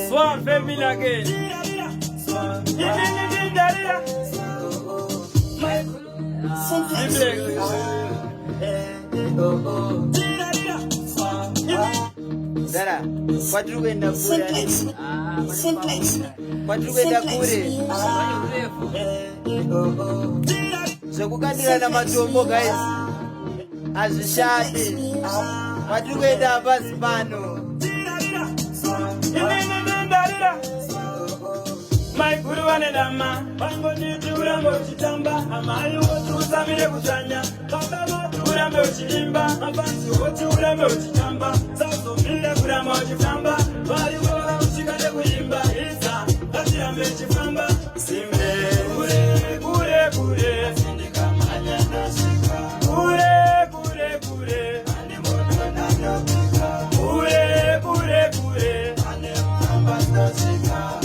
Swan family again. Dara, kwatrukwenda kure. Kwatrukwenda kure. Zvekukandirana matombo guys. Azvishandi. Kwatrukwenda pasi pano. My guru wanedama, bango niti urambe uchitamba, amali wotu usamile kuchanya, baba wotu urambe uchilimba, mafansi wotu urambe uchitamba, saso mile kurama uchitamba, wali wola uchikande kuimba, isa, kati rambe uchifamba, simbe, kure, kure, kure, sindika manya nashika, kure, kure, kure, ane moto nanopika, kure, kure, kure, ane mkamba nashika,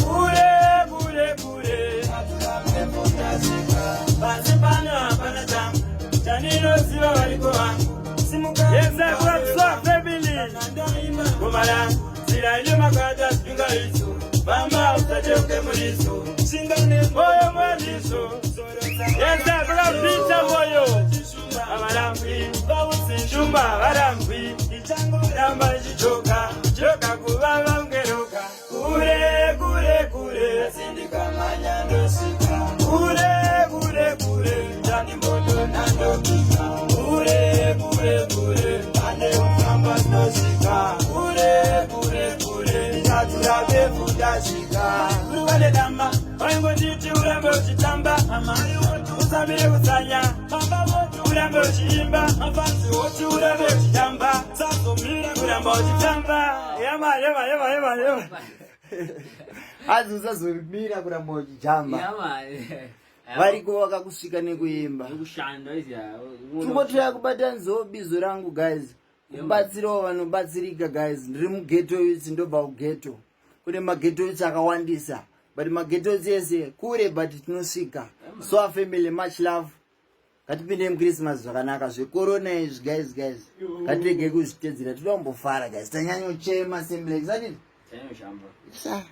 Azi usazomira kuramba uchijamba. Variko vakakusvika nekuimba. Tungotoya kubata nzobizo rangu guys. Kubatsirawo vanobatsirika guys. Ndiri mughetto youth, ndobva kughetto. Kune maghetto youth akawandisa. But maghetto youth ese kure but tinosvika. So our family, much love. Katipinde muChristmas zvakanaka zvecorona izvi guys. Katirege kuzvitedzera, toda kumbofara guys. Tanyanyochema semble. Zati? Tanyanyoshamba. Sa